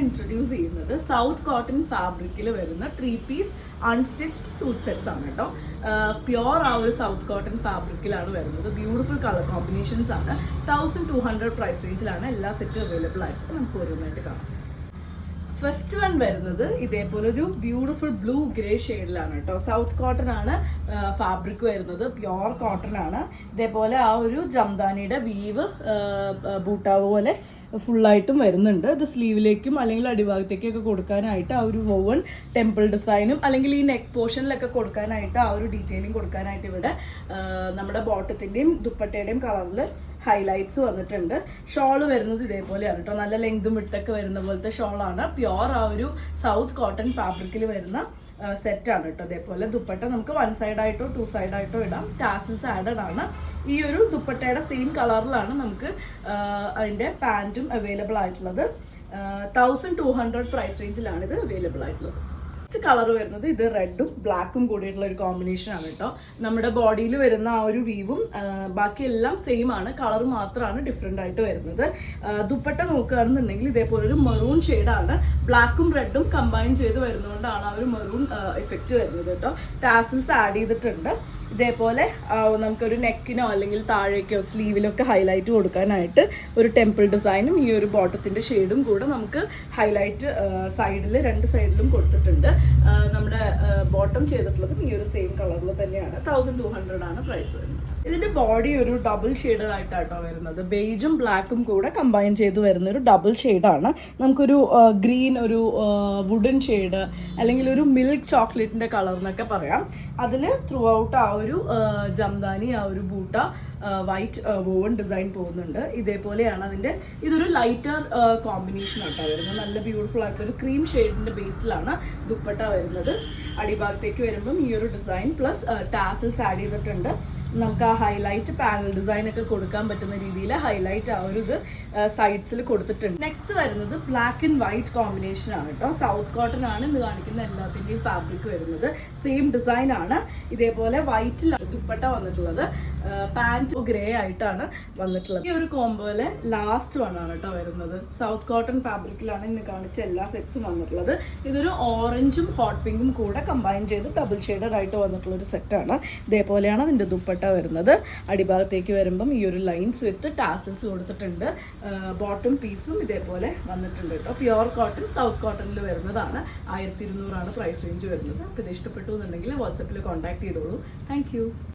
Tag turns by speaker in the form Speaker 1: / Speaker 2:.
Speaker 1: Introduce ചെയ്യുന്നത് south cotton ഫാബ്രിക്കിൽ വരുന്ന 3-piece അൺസ്റ്റിച്ച്ഡ് സൂട്ട് സെറ്റ്സ് ആണ് കേട്ടോ. പ്യോർ ആ ഒരു സൗത്ത് കോട്ടൺ ഫാബ്രിക്കിലാണ് വരുന്നത്. ബ്യൂട്ടിഫുൾ കളർ കോമ്പിനേഷൻസ് ആണ്. 1200 പ്രൈസ് റേഞ്ചിലാണ് എല്ലാ സെറ്റും അവൈലബിൾ ആയിട്ട്. നമുക്ക് ഓരോന്നായിട്ട് കാണാം. ഫസ്റ്റ് വൺ വരുന്നത് ഇതേപോലെ ഒരു ബ്യൂട്ടിഫുൾ ബ്ലൂ ഗ്രേ ഷെയ്ഡിലാണ് കേട്ടോ. സൗത്ത് കോട്ടൺ ആണ് ഫാബ്രിക് വരുന്നത്. പ്യോർ കോട്ടൺ ആണ്. ഇതേപോലെ ആ ഒരു ജംദാനിയുടെ വീവ് ബൂട്ടാവ് പോലെ ഫുള്ളായിട്ടും വരുന്നുണ്ട്. ഇത് സ്ലീവിലേക്കും അല്ലെങ്കിൽ അടിഭാഗത്തേക്കൊക്കെ കൊടുക്കാനായിട്ട് ആ ഒരു വോവൺ ടെമ്പിൾ ഡിസൈനും അല്ലെങ്കിൽ ഈ നെക്ക് പോർഷനിലൊക്കെ കൊടുക്കാനായിട്ട് ആ ഒരു ഡീറ്റെയിലിംഗ് കൊടുക്കാനായിട്ട് ഇവിടെ നമ്മുടെ ബോട്ടത്തിൻ്റെയും ദുപ്പട്ടയുടെയും കളറിൽ ഹൈലൈറ്റ്സ് വന്നിട്ടുണ്ട്. ഷോള് വരുന്നത് ഇതേപോലെയാണ് കേട്ടോ. നല്ല ലെങ്തും വിട്ടൊക്കെ വരുന്ന പോലത്തെ ഷോളാണ്. പ്യോർ ആ ഒരു സൗത്ത് കോട്ടൺ ഫാബ്രിക്കിൽ വരുന്ന സെറ്റാണ് കേട്ടോ. അതേപോലെ ദുപ്പട്ട നമുക്ക് 1 സൈഡായിട്ടോ 2 സൈഡായിട്ടോ ഇടാം. ടാസിൽസ് ആഡഡ് ആണ്. ഈ ഒരു ദുപ്പട്ടയുടെ സെയിം കളറിലാണ് നമുക്ക് അതിൻ്റെ പാൻറ്റും അവൈലബിൾ ആയിട്ടുള്ളത്. 1200 പ്രൈസ് റേഞ്ചിലാണ് ഇത് അവൈലബിൾ ആയിട്ടുള്ളത്. നെക്സ്റ്റ് കളർ വരുന്നത് ഇത് റെഡും ബ്ലാക്കും കൂടിയിട്ടുള്ള ഒരു കോമ്പിനേഷൻ ആണ് കേട്ടോ. നമ്മുടെ ബോഡിയിൽ വരുന്ന ആ ഒരു വീവും ബാക്കിയെല്ലാം സെയിം ആണ്. കളർ മാത്രമാണ് ഡിഫറെൻ്റ് ആയിട്ട് വരുന്നത്. ദുപ്പട്ട നോക്കുകയാണെന്നുണ്ടെങ്കിൽ ഇതേപോലെ ഒരു മെറൂൺ ഷെയ്ഡാണ്. ബ്ലാക്കും റെഡും കമ്പൈൻ ചെയ്ത് വരുന്നതുകൊണ്ടാണ് ആ ഒരു മെറൂൺ എഫക്റ്റ് വരുന്നത് കേട്ടോ. ടാസിൽസ് ആഡ് ചെയ്തിട്ടുണ്ട്. ഇതേപോലെ നമുക്കൊരു നെക്കിനോ അല്ലെങ്കിൽ താഴേക്കോ സ്ലീവിലൊക്കെ ഹൈലൈറ്റ് കൊടുക്കാനായിട്ട് ഒരു ടെമ്പിൾ ഡിസൈനും ഈ ഒരു ബോട്ടത്തിൻ്റെ ഷെയ്ഡും കൂടെ നമുക്ക് ഹൈലൈറ്റ് സൈഡിൽ 2 സൈഡിലും കൊടുത്തിട്ടുണ്ട്. നമ്മുടെ ബോട്ടം ചെയ്തിട്ടുള്ളതും ഈ ഒരു സെയിം കളറിൽ തന്നെയാണ്. 1200 ആണ് പ്രൈസ് വരുന്നത്. ഇതിൻ്റെ ബോഡി ഒരു ഡബിൾ ഷെയ്ഡായിട്ടാട്ടോ വരുന്നത്. ബേജും ബ്ലാക്കും കൂടെ കമ്പൈൻ ചെയ്ത് വരുന്ന ഒരു ഡബിൾ ഷെയ്ഡാണ്. നമുക്കൊരു ഗ്രീൻ, ഒരു വുഡൻ ഷെയ്ഡ് അല്ലെങ്കിൽ ഒരു മിൽക്ക് ചോക്ലേറ്റിൻ്റെ കളർ എന്നൊക്കെ പറയാം. അതിൽ ത്രൂ ഔട്ട് ആ ഒരു ജംദാനി, ആ ഒരു ബൂട്ട വൈറ്റ് വോവൺ ഡിസൈൻ പോകുന്നുണ്ട്. ഇതേപോലെയാണ് അതിൻ്റെ. ഇതൊരു ലൈറ്റർ കോമ്പിനേഷൻ ആയിട്ടാണ് വരുന്നത്. നല്ല ബ്യൂട്ടിഫുൾ ആയിട്ടുള്ള ഒരു ക്രീം ഷെയ്ഡിൻ്റെ ബേസിലാണ് ദുപ്പട്ട വരുന്നത്. അടിഭാഗത്തേക്ക് വരുമ്പം ഈ ഒരു ഡിസൈൻ പ്ലസ് ടാസിൽസ് ആഡ് ചെയ്തിട്ടുണ്ട്. നമുക്ക് ആ ഹൈലൈറ്റ് പാനൽ ഡിസൈൻ ഒക്കെ കൊടുക്കാൻ പറ്റുന്ന രീതിയിൽ ഹൈലൈറ്റ് ആ ഒരു ഇത് സൈഡ്സിൽ കൊടുത്തിട്ടുണ്ട്. നെക്സ്റ്റ് വരുന്നത് ബ്ലാക്ക് ആൻഡ് വൈറ്റ് കോമ്പിനേഷൻ ആണ് കേട്ടോ. സൗത്ത് കോട്ടൺ ആണ് ഇന്ന് കാണിക്കുന്ന എല്ലാത്തിൻ്റെയും ഫാബ്രിക് വരുന്നത്. സെയിം ഡിസൈൻ ആണ്. ഇതേപോലെ വൈറ്റിൽ ദുപ്പട്ട വന്നിട്ടുള്ളത്. പാൻറ് ഗ്രേ ആയിട്ടാണ് വന്നിട്ടുള്ളത്. ഈ ഒരു കോംബോയിലെ ലാസ്റ്റ് വൺ ആണ് കേട്ടോ വരുന്നത്. സൗത്ത് കോട്ടൺ ഫാബ്രിക്കിലാണ് ഇന്ന് കാണിച്ച എല്ലാ സെറ്റ്സും വന്നിട്ടുള്ളത്. ഇതൊരു ഓറഞ്ചും ഹോട്ട് പിങ്കും കൂടെ കമ്പൈൻ ചെയ്ത് ഡബിൾ ഷെയ്ഡഡ് ആയിട്ട് വന്നിട്ടുള്ള ഒരു സെറ്റാണ്. ഇതേപോലെയാണ് അതിൻ്റെ ദുപ്പട്ട വരുന്നത്. അടിഭാഗത്തേക്ക് വരുമ്പം ഈ ഒരു ലൈൻസ് വിത്ത് ടാസിൽസ് കൊടുത്തിട്ടുണ്ട്. ബോട്ടം പീസും ഇതേപോലെ വന്നിട്ടുണ്ട് കേട്ടോ. പ്യോർ കോട്ടൺ സൗത്ത് കോട്ടണിൽ വരുന്നതാണ്. 1200 ആണ് പ്രൈസ് റേഞ്ച് വരുന്നത്. അപ്പോൾ ഇത് ഇഷ്ടപ്പെട്ടു എന്നുണ്ടെങ്കിൽ വാട്സപ്പിൽ കോൺടാക്ട് ചെയ്തോളൂ. താങ്ക്